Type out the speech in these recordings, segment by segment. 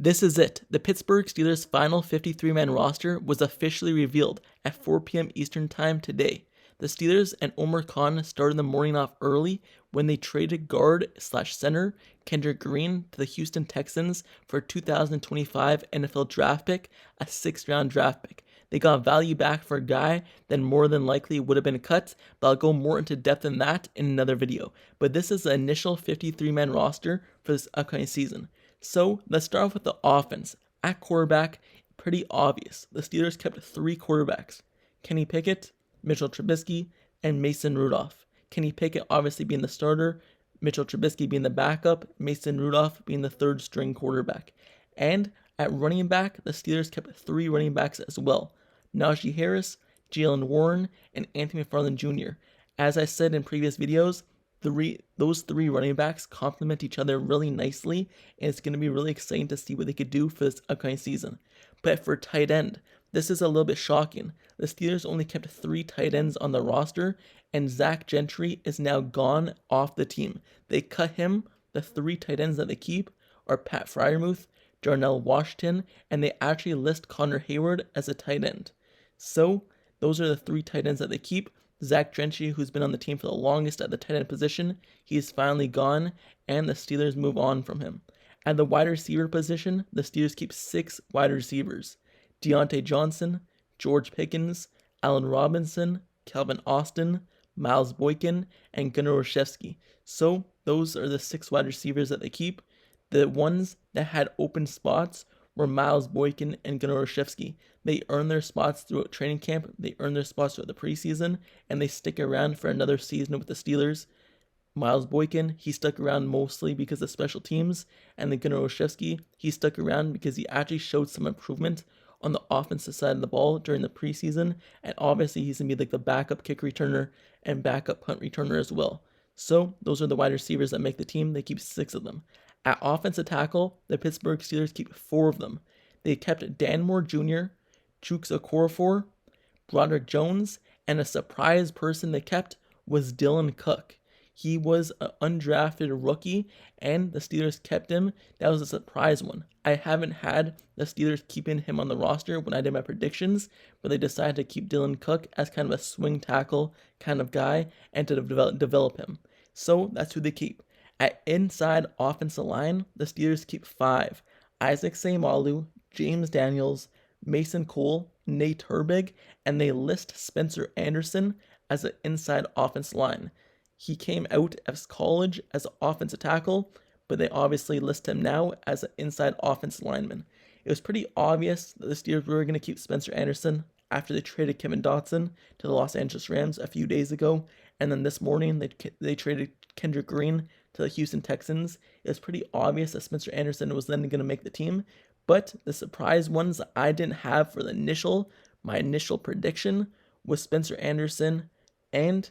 This is it. The Pittsburgh Steelers' final 53-man roster was officially revealed at 4 p.m. Eastern Time today. The Steelers and Omar Khan started the morning off early when they traded guard/center Kendrick Green to the Houston Texans for a 2025 NFL draft pick, a 6th-round draft pick. They got value back for a guy that more than likely would have been cut, but I'll go more into depth than that in another video. But this is the initial 53-man roster for this upcoming season. So let's start off with the offense. At quarterback, pretty obvious. The Steelers kept 3 quarterbacks: Kenny Pickett, Mitchell Trubisky, and Mason Rudolph. Kenny Pickett obviously being the starter, Mitchell Trubisky being the backup, Mason Rudolph being the 3rd-string quarterback. And at running back, the Steelers kept 3 running backs as well: Najee Harris, Jalen Warren, and Anthony McFarland Jr. As I said in previous videos, those 3 running backs complement each other really nicely, and it's going to be really exciting to see what they could do for this upcoming season. But for tight end, this is a little bit shocking. The Steelers only kept 3 tight ends on the roster, and Zach Gentry is now gone off the team. They cut him. The 3 tight ends that they keep are Pat Freiermuth, Darnell Washington, and they actually list Connor Hayward as a tight end. So those are the 3 tight ends that they keep. Zach Gentry, who's been on the team for the longest at the tight end position, he's finally gone, and the Steelers move on from him. At the wide receiver position, the Steelers keep 6 wide receivers: Deontay Johnson, George Pickens, Allen Robinson, Calvin Austin, Miles Boykin, and Gunnar Olszewski. So those are the 6 wide receivers that they keep. The ones that had open spots were Miles Boykin and Gunnar Olszewski. They earned their spots throughout training camp, they earned their spots throughout the preseason, and they stick around for another season with the Steelers. Miles Boykin, he stuck around mostly because of special teams, and then Gunnar Olszewski, he stuck around because he actually showed some improvement on the offensive side of the ball during the preseason, and obviously he's going to be like the backup kick returner and backup punt returner as well. So those are the wide receivers that make the team. They keep 6 of them. At offensive tackle, the Pittsburgh Steelers keep 4 of them. They kept Dan Moore Jr., Chuks Okorafor, Broderick Jones, and a surprise person they kept was Dylan Cook. He was an undrafted rookie, and the Steelers kept him. That was a surprise one. I haven't had the Steelers keeping him on the roster when I did my predictions, but they decided to keep Dylan Cook as kind of a swing tackle kind of guy and to develop him. So that's who they keep. At inside offensive line, the Steelers keep 5: Isaac Seumalo, James Daniels, Mason Cole, Nate Herbig, and they list Spencer Anderson as an inside offensive line. He came out of college as an offensive tackle, but they obviously list him now as an inside offensive lineman. It was pretty obvious that the Steelers were going to keep Spencer Anderson after they traded Kevin Dotson to the Los Angeles Rams a few days ago, and then this morning they traded Kendrick Green to the Houston Texans. It was pretty obvious that Spencer Anderson was then going to make the team, but the surprise ones I didn't have for my initial prediction was Spencer Anderson and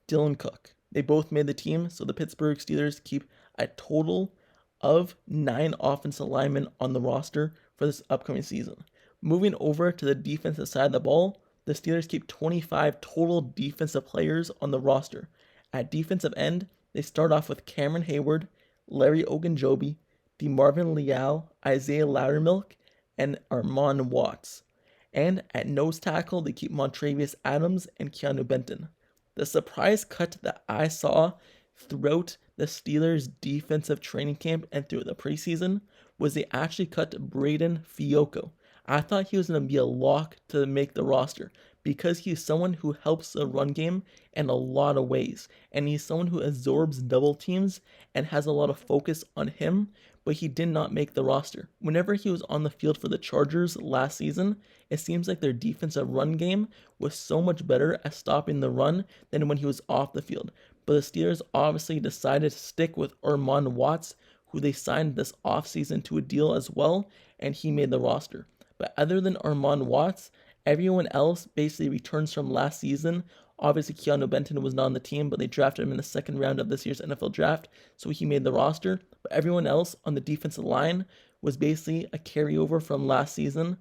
Dylan Cook. They both made the team, so the Pittsburgh Steelers keep a total of 9 offensive linemen on the roster for this upcoming season. Moving over to the defensive side of the ball, the Steelers keep 25 total defensive players on the roster. At defensive end, they start off with Cameron Hayward, Larry Ogunjobi, DeMarvin Leal, Isaiah Loudermilk, and Armand Watts. And at nose tackle, they keep Montravius Adams and Keanu Benton. The surprise cut that I saw throughout the Steelers' defensive training camp and through the preseason was they actually cut Braden Fiocco. I thought he was going to be a lock to make the roster because he's someone who helps the run game in a lot of ways, and he's someone who absorbs double teams and has a lot of focus on him, but he did not make the roster. Whenever he was on the field for the Chargers last season, it seems like their defensive run game was so much better at stopping the run than when he was off the field. But the Steelers obviously decided to stick with Armand Watts, who they signed this offseason to a deal as well, and he made the roster. But other than Armand Watts, everyone else basically returns from last season. Obviously, Keanu Benton was not on the team, but they drafted him in the 2nd round of this year's NFL draft, so he made the roster. But everyone else on the defensive line was basically a carryover from last season,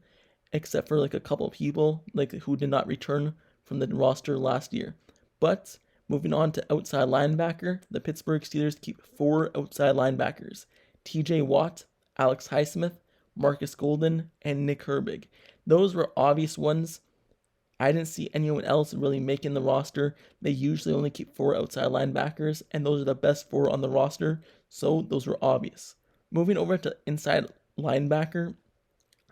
except for like a couple people who did not return from the roster last year. But moving on to outside linebacker, the Pittsburgh Steelers keep 4 outside linebackers: TJ Watt, Alex Highsmith, Marcus Golden, and Nick Herbig. Those were obvious ones. I didn't see anyone else really making the roster. They usually only keep 4 outside linebackers, and those are the best 4 on the roster, so those were obvious. Moving over to inside linebacker,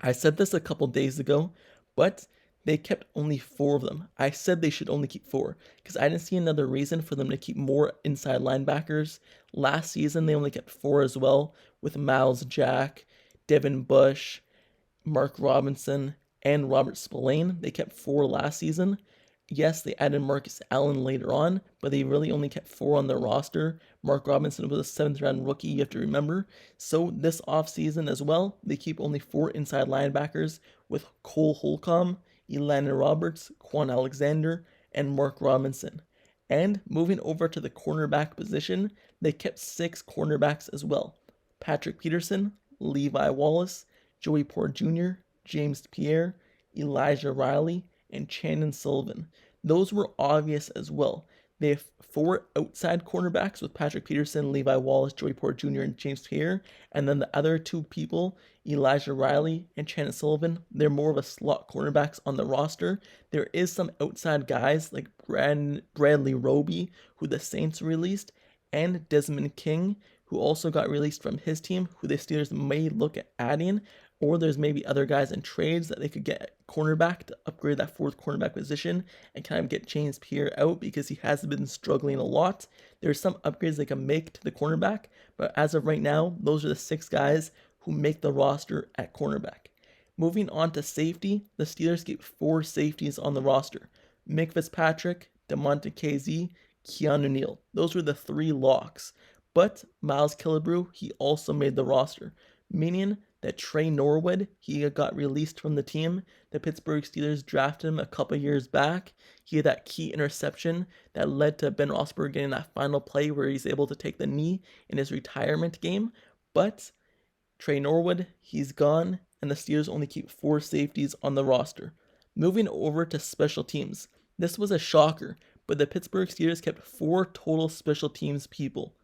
I said this a couple days ago, but they kept only 4 of them. I said they should only keep 4 because I didn't see another reason for them to keep more inside linebackers. Last season, they only kept 4 as well, with Miles Jack, Devin Bush, Mark Robinson, and Robert Spillane. They kept 4 last season. Yes, they added Marcus Allen later on, but they really only kept 4 on their roster. Mark Robinson was a 7th round rookie, you have to remember. So this offseason as well, they keep only 4 inside linebackers with Cole Holcomb, Elandon Roberts, Quan Alexander, and Mark Robinson. And moving over to the cornerback position, they kept 6 cornerbacks as well. Patrick Peterson, Levi Wallace, Joey Porter Jr., James Pierre, Elijah Riley, and Chandon Sullivan. Those were obvious as well. They have 4 outside cornerbacks with Patrick Peterson, Levi Wallace, Joey Porter Jr., and James Pierre. And then the other 2 people, Elijah Riley and Chandon Sullivan, they're more of a slot cornerbacks on the roster. There is some outside guys like Bradley Roby, who the Saints released, and Desmond King, who also got released from his team, who the Steelers may look at adding, or there's maybe other guys in trades that they could get cornerback to upgrade that 4th cornerback position and kind of get James Pierre out because he has been struggling a lot. There's some upgrades they can make to the cornerback, but as of right now, those are the 6 guys who make the roster at cornerback. Moving on to safety, the Steelers keep 4 safeties on the roster. Mick Fitzpatrick, DeMonte KZ, Keanu Neal. Those were the 3 locks. But Miles Killebrew, he also made the roster, meaning that Trey Norwood, he got released from the team. The Pittsburgh Steelers drafted him a couple years back. He had that key interception that led to Ben Roethlisberger getting that final play where he's able to take the knee in his retirement game. But Trey Norwood, he's gone, and the Steelers only keep 4 safeties on the roster. Moving over to special teams. This was a shocker, but the Pittsburgh Steelers kept 4 total special teams people.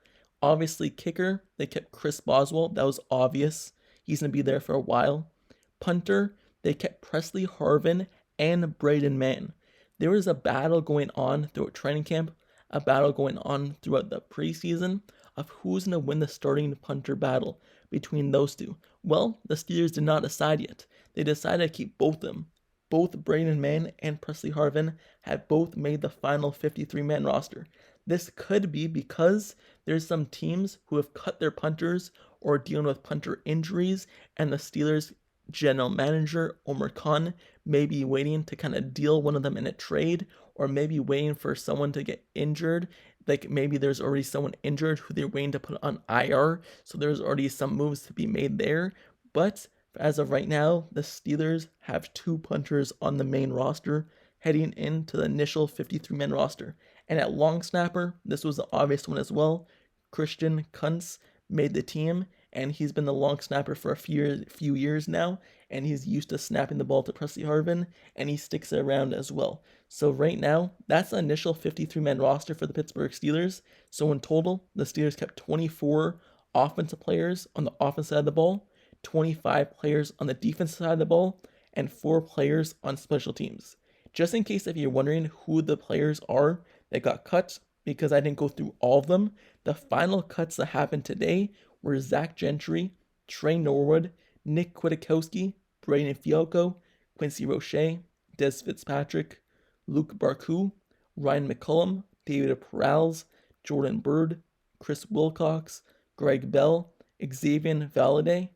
Obviously, kicker, they kept Chris Boswell. That was obvious. He's going to be there for a while. Punter, they kept Presley Harvin and Braden Mann. There was a battle going on throughout training camp, a battle going on throughout the preseason of who's going to win the starting punter battle between those 2. Well, the Steelers did not decide yet. They decided to keep both of them. Both Braden Mann and Presley Harvin have both made the final 53-man roster. This could be because there's some teams who have cut their punters or dealing with punter injuries, and the Steelers general manager, Omar Khan, may be waiting to kind of deal one of them in a trade, or maybe waiting for someone to get injured. Like maybe there's already someone injured who they're waiting to put on IR, so there's already some moves to be made there. But as of right now, the Steelers have 2 punters on the main roster heading into the initial 53-man roster. And at long snapper, this was the obvious one as well. Christian Kuntz made the team, and he's been the long snapper for a few years now, and he's used to snapping the ball to Presley Harvin, and he sticks around as well. So right now, that's the initial 53-man roster for the Pittsburgh Steelers. So in total, the Steelers kept 24 offensive players on the offensive side of the ball, 25 players on the defensive side of the ball, and 4 players on special teams. Just in case if you're wondering who the players are that got cut, because I didn't go through all of them, the final cuts that happened today were Zach Gentry, Trey Norwood, Nick Kwiatkowski, Brandon Fiocco, Quincy Roche, Des Fitzpatrick, Luke Barku, Ryan McCullum, David Perales, Jordan Bird, Chris Wilcox, Greg Bell, Xavier Valade,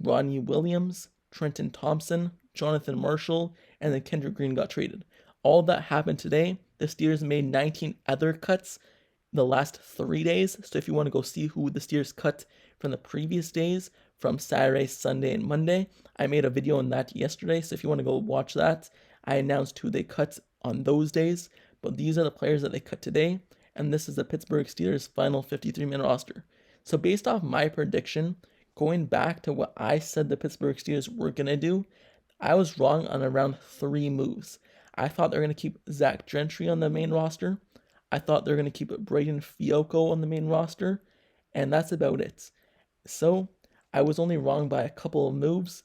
Rodney Williams, Trenton Thompson, Jonathan Marshall, and then Kendrick Green got traded. All that happened today. The Steelers made 19 other cuts the last 3 days. So if you want to go see who the Steelers cut from the previous days, from Saturday, Sunday, and Monday, I made a video on that yesterday. So if you want to go watch that, I announced who they cut on those days. But these are the players that they cut today. And this is the Pittsburgh Steelers' final 53-man roster. So based off my prediction, going back to what I said the Pittsburgh Steelers were going to do, I was wrong on around 3 moves. I thought they were going to keep Zach Gentry on the main roster. I thought they were going to keep Braden Fiocco on the main roster. And that's about it. So I was only wrong by a couple of moves.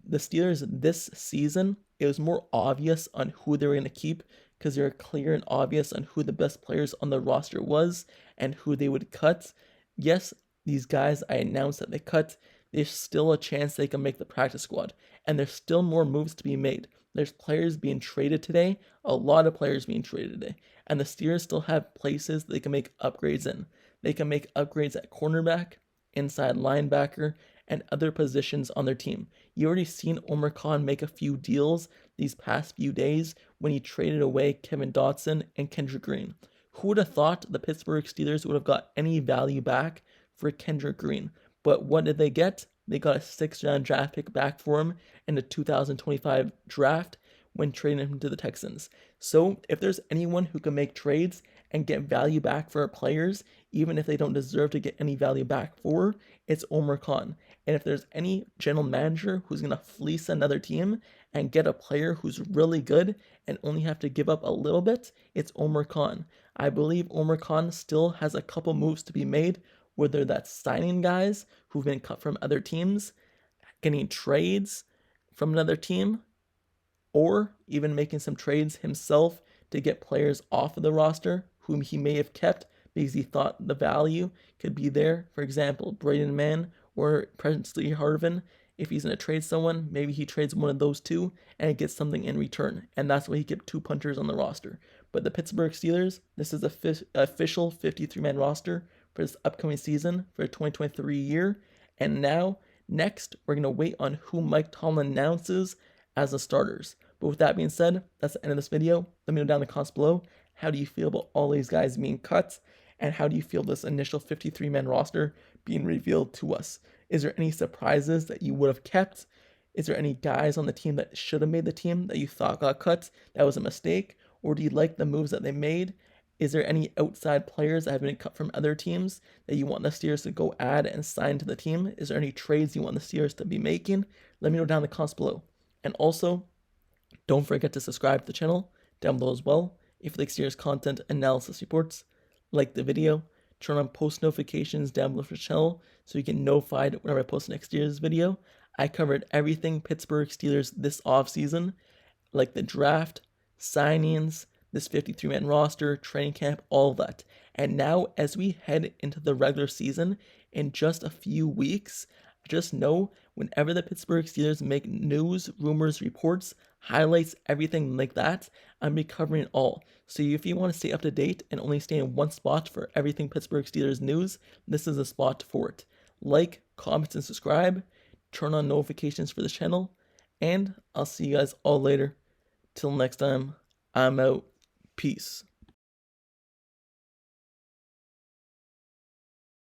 The Steelers this season, it was more obvious on who they were going to keep because they were clear and obvious on who the best players on the roster was and who they would cut. Yes, these guys I announced that they cut, there's still a chance they can make the practice squad, and there's still more moves to be made. There's players being traded today, a lot of players being traded today, and the Steelers still have places they can make upgrades in. They can make upgrades at cornerback, inside linebacker, and other positions on their team. You already seen Omar Khan make a few deals these past few days when he traded away Kevin Dotson and Kendrick Green. Who would have thought the Pittsburgh Steelers would have got any value back for Kendrick Green? But what did they get? They got a 6th-round draft pick back for him in the 2025 draft when trading him to the Texans. So if there's anyone who can make trades and get value back for our players, even if they don't deserve to get any value back for, it's Omar Khan. And if there's any general manager who's going to fleece another team and get a player who's really good and only have to give up a little bit, it's Omar Khan. I believe Omar Khan still has a couple moves to be made, whether that's signing guys who've been cut from other teams, getting trades from another team, or even making some trades himself to get players off of the roster whom he may have kept because he thought the value could be there. For example, Braden Mann or Presley Harvin. If he's going to trade someone, maybe he trades one of those two and gets something in return. And that's why he kept 2 punters on the roster. But the Pittsburgh Steelers, this is the official 53-man roster for this upcoming season for the 2023 year. And now, next, we're going to wait on who Mike Tomlin announces as the starters. But with that being said, that's the end of this video. Let me know down in the comments below, how do you feel about all these guys being cut? And how do you feel this initial 53-man roster being revealed to us? Is there any surprises that you would have kept? Is there any guys on the team that should have made the team that you thought got cut that was a mistake? Or do you like the moves that they made? Is there any outside players that have been cut from other teams that you want the Steelers to go add and sign to the team? Is there any trades you want the Steelers to be making? Let me know down in the comments below. And also, don't forget to subscribe to the channel down below as well. If you like Steelers content analysis reports, like the video, turn on post notifications down below for the channel so you get notified whenever I post next year's video. I covered everything Pittsburgh Steelers this offseason, like the draft, signings, this 53-man roster, training camp, all that. And now, as we head into the regular season in just a few weeks, just know whenever the Pittsburgh Steelers make news, rumors, reports, highlights, everything like that, I'm be covering it all. So if you want to stay up to date and only stay in one spot for everything Pittsburgh Steelers news, this is the spot for it. Like, comment, and subscribe. Turn on notifications for the channel. And I'll see you guys all later. Till next time, I'm out. Peace.